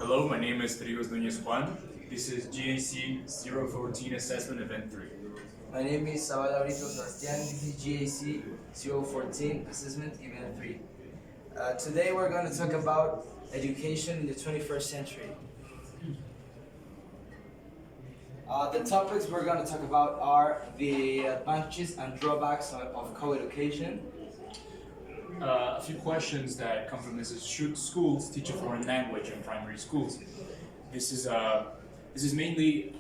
Hello, my name is Trigos Núñez Juan. This is GAC 014 Assessment Event 3. My name is Sabal Abrito Sebastian. This is GAC 014 Assessment Event 3. Today we're going to talk about education in the 21st century. The topics we're going to talk about are the advantages and drawbacks of co-education. A few questions that come from this is: should schools teach a foreign language in primary schools? This is mainly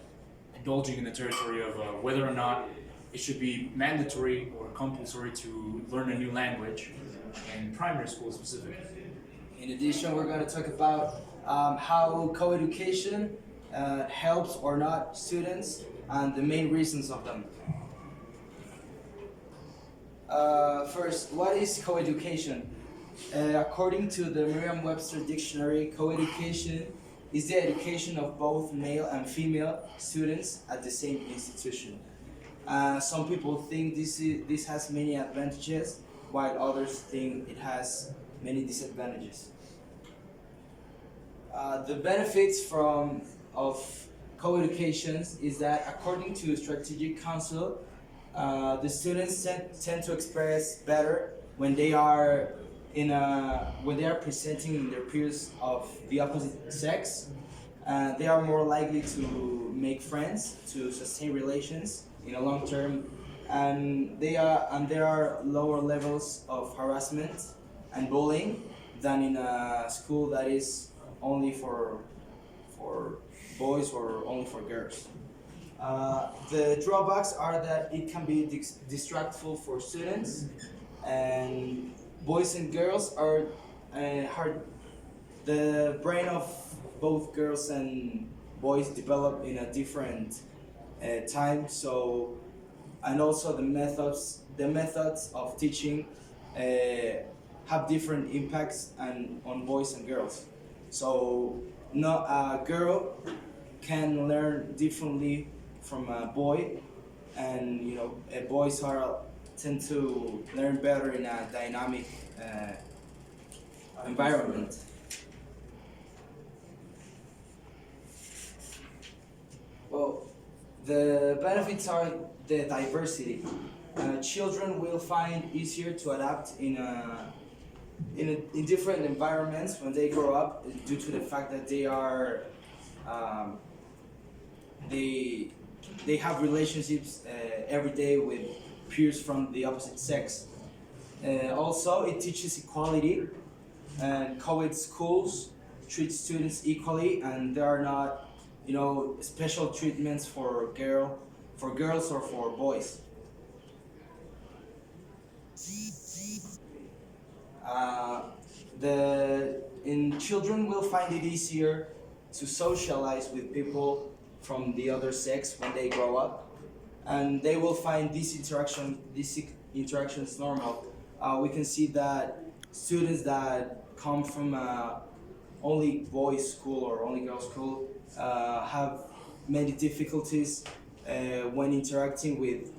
indulging in the territory of whether or not it should be mandatory or compulsory to learn a new language in primary school specifically. In addition, we're going to talk about how co-education helps or not students and the main reasons of them. First, what is co-education? According to the Merriam-Webster dictionary, co-education is the education of both male and female students at the same institution. Some people think this has many advantages, while others think it has many disadvantages. The benefits of co-educations is that, according to Strategic Council, the students tend to express better when they are presenting in their peers of the opposite sex. They are more likely to make friends, to sustain relations in a long term, and there are lower levels of harassment and bullying than in a school that is only for boys or only for girls. The drawbacks are that it can be distractful for students, and boys and girls are hard. The brain of both girls and boys develop in a different time. So, and also the methods of teaching have different impacts on boys and girls. So, a girl can learn differently from a boy, and boys tend to learn better in a dynamic environment. Well, the benefits are the diversity. Children will find easier to adapt in different environments when they grow up, due to the fact that they have relationships every day with peers from the opposite sex. Also, it teaches equality, and co-ed schools treat students equally, and there are not, special treatments for girls or for boys. Children will find it easier to socialize with people from the other sex when they grow up, and they will find these interactions normal. We can see that students that come from only boys school or only girls school have many difficulties when interacting with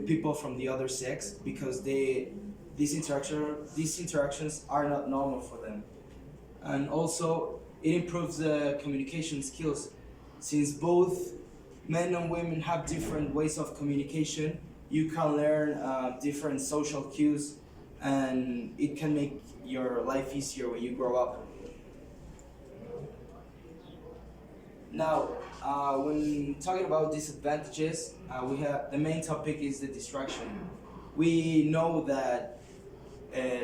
people from the other sex, because these interactions are not normal for them. And also, it improves the communication skills. Since both men and women have different ways of communication, you can learn different social cues, and it can make your life easier when you grow up. Now, when talking about disadvantages, we have the main topic is the distraction. We know that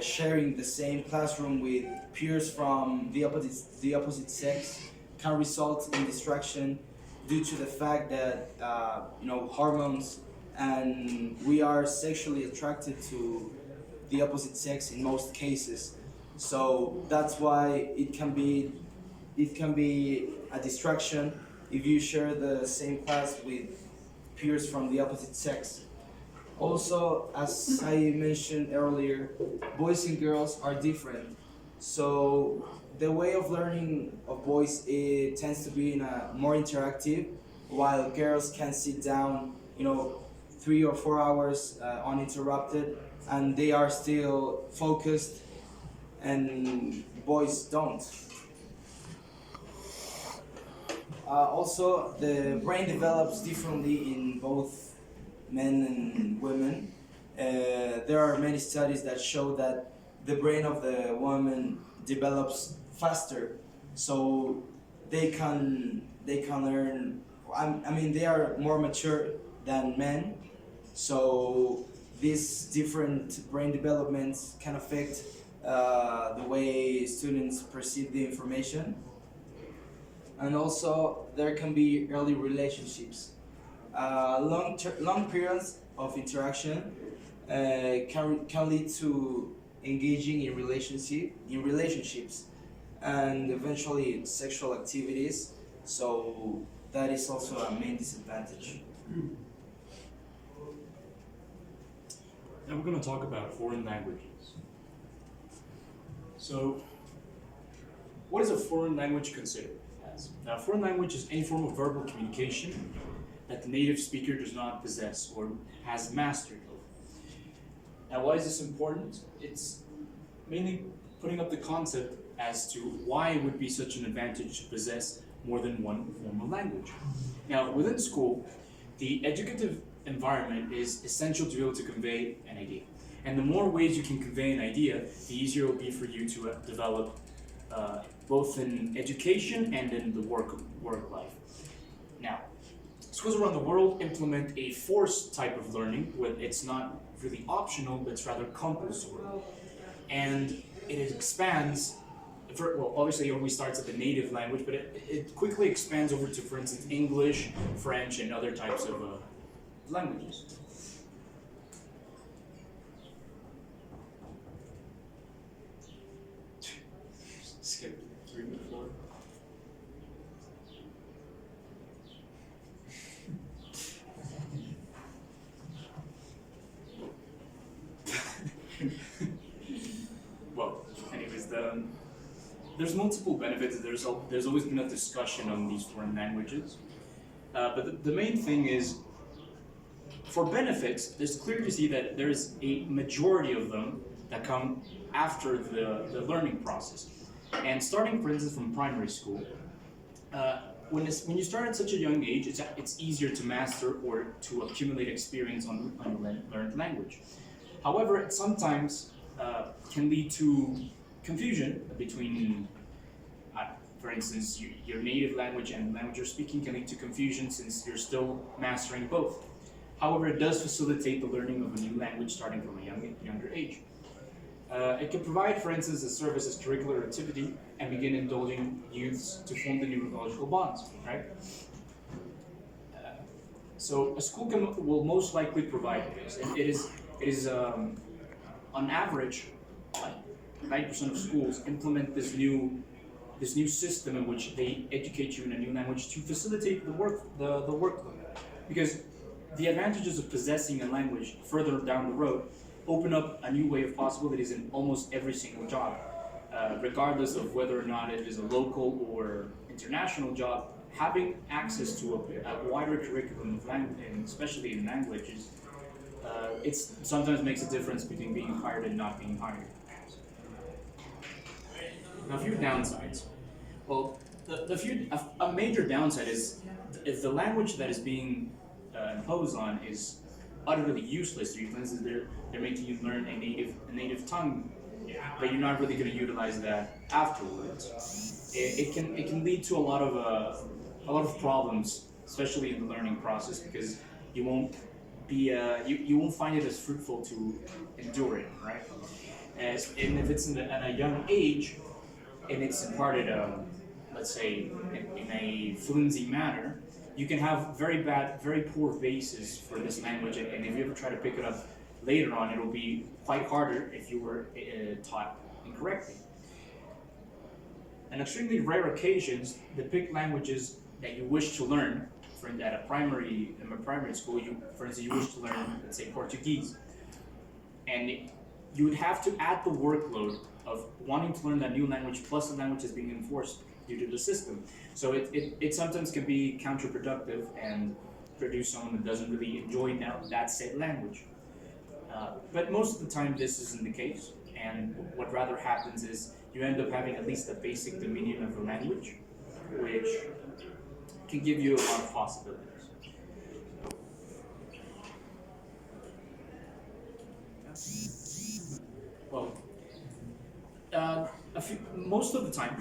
sharing the same classroom with peers from the opposite sex can result in distraction, due to the fact that hormones, and we are sexually attracted to the opposite sex in most cases. So that's why it can be a distraction if you share the same class with peers from the opposite sex. Also, as I mentioned earlier, boys and girls are different. So the way of learning of boys, it tends to be more interactive, while girls can sit down, 3 or 4 hours uninterrupted, and they are still focused, and boys don't. Also, the brain develops differently in both men and women. There are many studies that show that the brain of the woman develops faster, so they can learn. I mean, they are more mature than men, so these different brain developments can affect the way students perceive the information. And also there can be early relationships. Long periods of interaction can lead to engaging in relationships and eventually sexual activities. So that is also a main disadvantage. Now we're going to talk about foreign languages. So, what is a foreign language considered as? Now, a foreign language is any form of verbal communication that the native speaker does not possess or has mastered over. Now, why is this important? It's mainly putting up the concept as to why it would be such an advantage to possess more than one form of language. Now, within school, the educative environment is essential to be able to convey an idea. And the more ways you can convey an idea, the easier it will be for you to develop both in education and in the work life. Now, schools around the world implement a forced type of learning where it's not really optional, but it's rather compulsory. And it expands, well, obviously it always starts at the native language, but it quickly expands over to, for instance, English, French, and other types of languages. Skip 3 to 4. Well, anyways, there's multiple benefits. There's always been a discussion on these foreign languages, but the main thing is, for benefits, it's clear to see that there's a majority of them that come after the learning process. And starting, for instance, from primary school, when you start at such a young age, it's easier to master or to accumulate experience on learned language. However, it sometimes can lead to confusion between, for instance, your native language and the language you're speaking can lead to confusion since you're still mastering both. However, it does facilitate the learning of a new language starting from a younger age. It can provide, for instance, a service as curricular activity and begin indulging youths to form the neurological bonds, right? So a school will most likely provide this. It is on average, like 90% of schools implement this new system in which they educate you in a new language to facilitate the workload. Because the advantages of possessing a language further down the road open up a new way of possibilities in almost every single job, regardless of whether or not it is a local or international job. Having access to a wider curriculum of language, and especially in languages, it sometimes makes a difference between being hired and not being hired. Now, a few downsides. Well, a major downside is if the language that is being imposed on is utterly useless. For instance, they're making you learn a native tongue, but you're not really going to utilize that afterwards. It can lead to a lot of problems, especially in the learning process, because you won't find it as fruitful to endure it, right? And if it's at a young age and it's imparted, let's say, in a fluency manner, you can have very poor basis for this language, and if you ever try to pick it up later on, it'll be quite harder if you were taught incorrectly. On extremely rare occasions, the pick languages that you wish to learn, in a primary school, for instance, you wish to learn, let's say, Portuguese, and you would have to add the workload of wanting to learn that new language plus the language that's being enforced due to the system. So it sometimes can be counterproductive and produce someone that doesn't really enjoy that said language. But most of the time this isn't the case, and what rather happens is you end up having at least a basic dominion of the language, which can give you a lot of possibilities. Well, most of the time,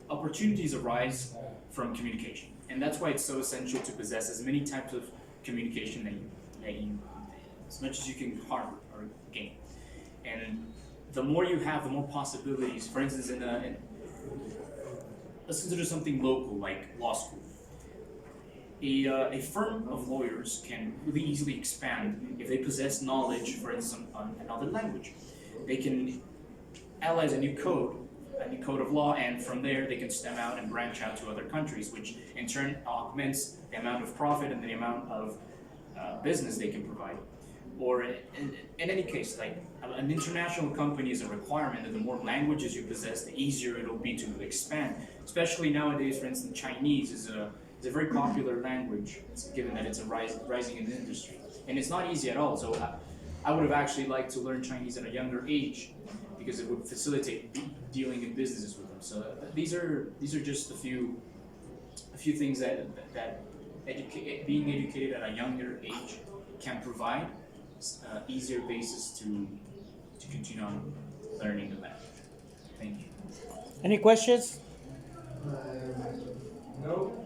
opportunities arise from communication, and that's why it's so essential to possess as many types of communication that you as much as you can harm or gain. And the more you have, the more possibilities. For instance, let's consider something local like law school. A firm of lawyers can really easily expand if they possess knowledge, for instance, on another language. They can analyze a new code of law, and from there they can stem out and branch out to other countries, which in turn augments the amount of profit and the amount of business they can provide. Or in any case, like an international company is a requirement that the more languages you possess, the easier it'll be to expand. Especially nowadays, for instance, Chinese is a very popular language, given that it's rising in the industry. And it's not easy at all. So I would have actually liked to learn Chinese at a younger age because it would facilitate dealing in businesses with them. So these are just a few things that being educated at a younger age can provide easier basis to continue on learning the language. Thank you. Any questions? No.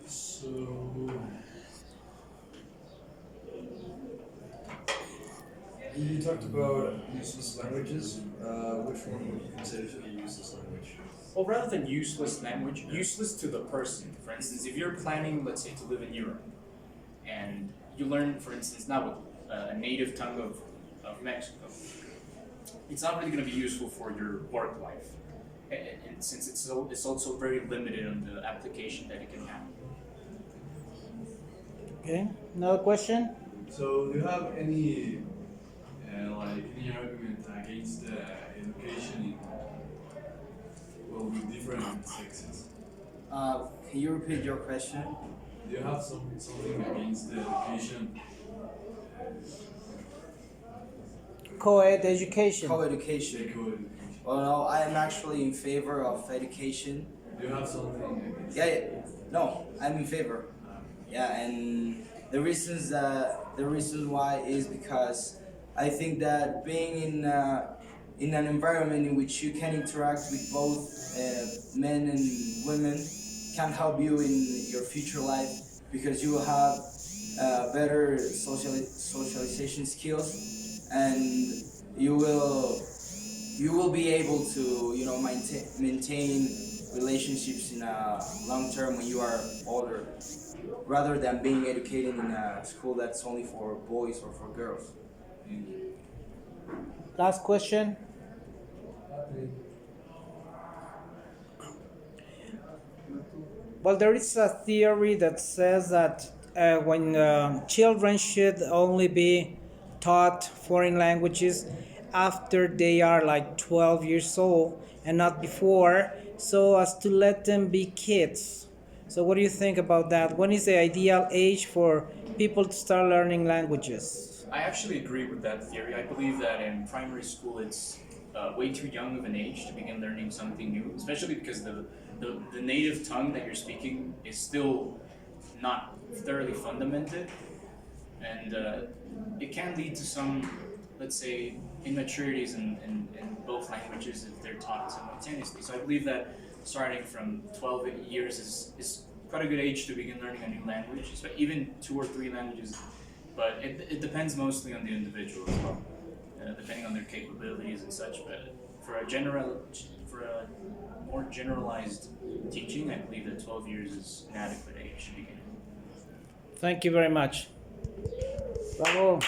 So, you talked about useless languages. Which one would you consider to be a useless language? Well, rather than useless language, useless to the person. For instance, if you're planning, let's say, to live in Europe, and you learn, for instance, now a native tongue of Mexico, it's not really going to be useful for your work life, and since it's also very limited on the application that it can have. Okay, another question? So, do you have any argument against education with different sexes? Can you repeat your question? Do you have something against the education? Co-ed education. Co-education. Co-education. Well, no, I am actually in favor of education. Do you have something against? Yeah. No, I'm in favor. Yeah, and the reason why is because I think that being in an environment in which you can interact with both men and women can help you in your future life, because you will have better socialization skills, and you will be able to maintain relationships in a long term when you are older, rather than being educated in a school that's only for boys or for girls. Last question. Well, there is a theory that says that when children should only be taught foreign languages after they are like 12 years old and not before, so as to let them be kids. So what do you think about that? When is the ideal age for people to start learning languages? I actually agree with that theory. I believe that in primary school it's way too young of an age to begin learning something new, especially because the native tongue that you're speaking is still not thoroughly fundamented, and it can lead to some, let's say, immaturities in both languages if they're taught simultaneously. So I believe that starting from 12 years is quite a good age to begin learning a new language, even 2 or 3 languages. But it depends mostly on the individual as well, depending on their capabilities and such. But for a more generalized teaching, I believe that 12 years is an adequate age to begin. Thank you very much. Bravo.